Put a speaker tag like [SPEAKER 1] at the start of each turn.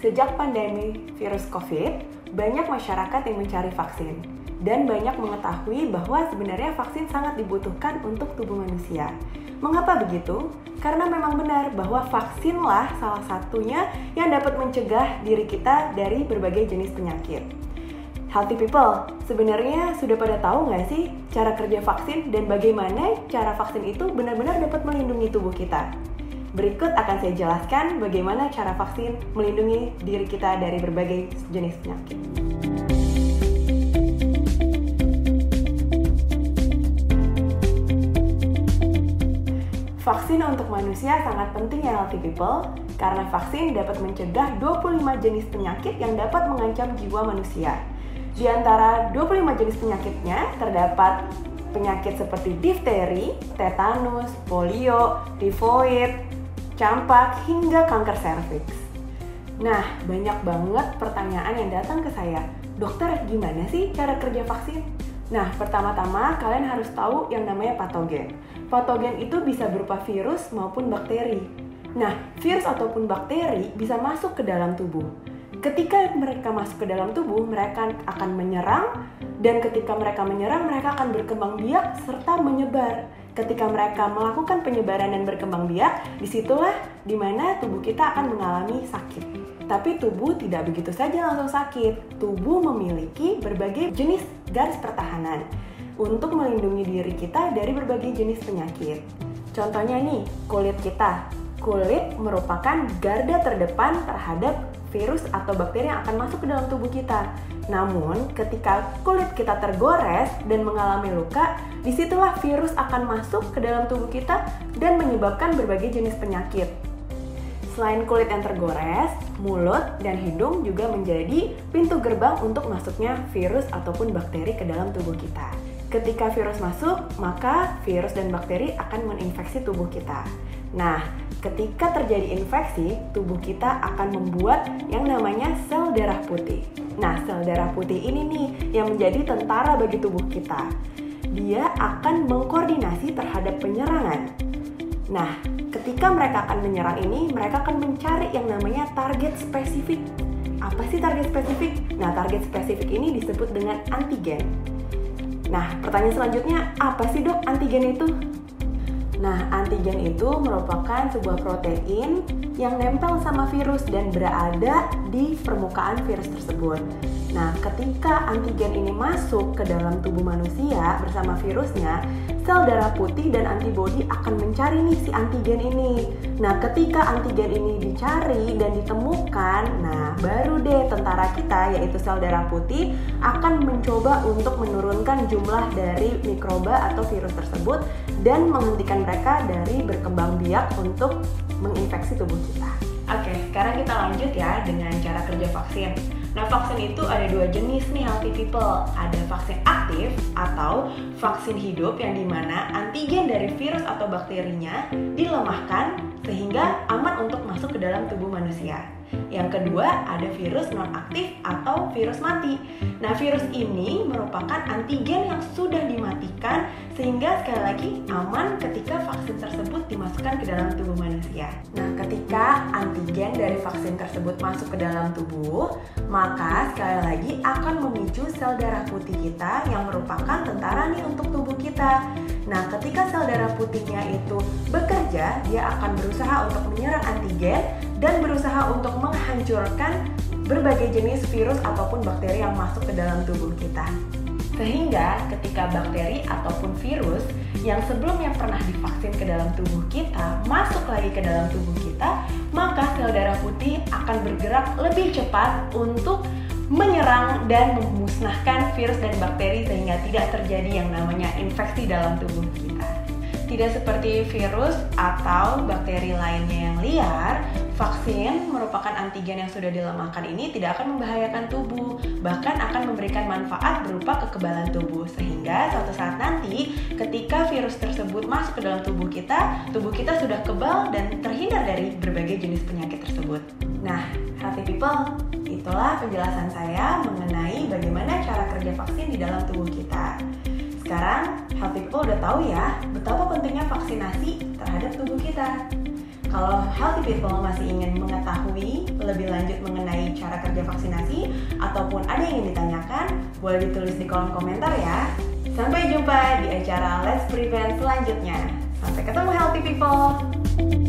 [SPEAKER 1] Sejak pandemi virus COVID, banyak masyarakat yang mencari vaksin dan banyak mengetahui bahwa sebenarnya vaksin sangat dibutuhkan untuk tubuh manusia. Mengapa begitu? Karena memang benar bahwa vaksinlah salah satunya yang dapat mencegah diri kita dari berbagai jenis penyakit. Healthy people, sebenarnya sudah pada tahu nggak sih cara kerja vaksin dan bagaimana cara vaksin itu benar-benar dapat melindungi tubuh kita? Berikut akan saya jelaskan bagaimana cara vaksin melindungi diri kita dari berbagai jenis penyakit. Vaksin untuk manusia sangat penting ya healthy people, karena vaksin dapat mencegah 25 jenis penyakit yang dapat mengancam jiwa manusia. Di antara 25 jenis penyakitnya terdapat penyakit seperti difteri, tetanus, polio, tifoid, campak, hingga kanker serviks. Nah, banyak banget pertanyaan yang datang ke saya. Dokter, gimana sih cara kerja vaksin? Nah, pertama-tama kalian harus tahu yang namanya patogen. Patogen itu bisa berupa virus maupun bakteri. Nah, virus ataupun bakteri bisa masuk ke dalam tubuh. Ketika mereka masuk ke dalam tubuh, mereka akan menyerang, dan ketika mereka menyerang, mereka akan berkembang biak serta menyebar. Ketika mereka melakukan penyebaran dan berkembang biak, disitulah dimana tubuh kita akan mengalami sakit. Tapi tubuh tidak begitu saja langsung sakit. Tubuh memiliki berbagai jenis garis pertahanan untuk melindungi diri kita dari berbagai jenis penyakit. Contohnya nih, kulit kita. Kulit merupakan garda terdepan terhadap virus atau bakteri yang akan masuk ke dalam tubuh kita. Namun, ketika kulit kita tergores dan mengalami luka, disitulah virus akan masuk ke dalam tubuh kita dan menyebabkan berbagai jenis penyakit. Selain kulit yang tergores, mulut dan hidung juga menjadi pintu gerbang untuk masuknya virus ataupun bakteri ke dalam tubuh kita. Ketika virus masuk, maka virus dan bakteri akan menginfeksi tubuh kita. Nah, ketika terjadi infeksi, tubuh kita akan membuat yang namanya sel darah putih. Nah, sel darah putih ini nih yang menjadi tentara bagi tubuh kita. Dia akan mengkoordinasi terhadap penyerangan. Nah, ketika mereka akan menyerang ini, mereka akan mencari yang namanya target spesifik. Apa sih target spesifik? Nah, target spesifik ini disebut dengan antigen. Nah, pertanyaan selanjutnya, apa sih dok antigen itu? Nah, antigen itu merupakan sebuah protein yang nempel sama virus dan berada di permukaan virus tersebut. Nah, ketika antigen ini masuk ke dalam tubuh manusia bersama virusnya, sel darah putih dan antibodi akan mencari nih si antigen ini. Nah, ketika antigen ini dicari dan ditemukan, nah baru deh tentara kita yaitu sel darah putih akan mencoba untuk menurunkan jumlah dari mikroba atau virus tersebut dan menghentikan mereka dari berkembang biak untuk menginfeksi tubuh kita. Oke, sekarang kita lanjut ya dengan cara kerja vaksin. Nah, vaksin itu ada dua jenis nih healthy people. Ada vaksin aktif atau vaksin hidup yang dimana antigen dari virus atau bakterinya dilemahkan sehingga aman untuk masuk ke dalam tubuh manusia. Yang kedua ada virus non-aktif atau virus mati. Nah, virus ini merupakan antigen yang sudah dimatikan sehingga sekali lagi aman ketika vaksin tersebut dimasukkan ke dalam tubuh manusia. Nah, ketika antigen dari vaksin tersebut masuk ke dalam tubuh, maka sekali lagi akan memicu sel darah putih kita yang merupakan tentara nih untuk tubuh kita. Nah, ketika sel darah putihnya itu bekerja, dia akan berusaha untuk menyerang antigen dan berusaha untuk menghancurkan berbagai jenis virus ataupun bakteri yang masuk ke dalam tubuh kita. Sehingga ketika bakteri ataupun virus yang sebelumnya pernah divaksin ke dalam tubuh kita masuk lagi ke dalam tubuh kita, maka sel darah putih akan bergerak lebih cepat untuk menyerang dan memusnahkan virus dan bakteri sehingga tidak terjadi yang namanya infeksi dalam tubuh kita. Tidak seperti virus atau bakteri lainnya yang liar, vaksin merupakan antigen yang sudah dilemahkan ini tidak akan membahayakan tubuh, bahkan akan memberikan manfaat berupa kekebalan tubuh, sehingga suatu saat nanti ketika virus tersebut masuk ke dalam tubuh kita sudah kebal dan terhindar dari berbagai jenis penyakit tersebut. Nah, healthy people, itulah penjelasan saya mengenai bagaimana cara kerja vaksin di dalam tubuh kita. Sekarang, healthy people udah tahu ya betapa pentingnya vaksinasi terhadap tubuh kita. Kalau healthy people masih ingin mengetahui lebih lanjut mengenai cara kerja vaksinasi ataupun ada yang ingin ditanyakan, boleh ditulis di kolom komentar ya. Sampai jumpa di acara Let's Prevent selanjutnya. Sampai ketemu healthy people!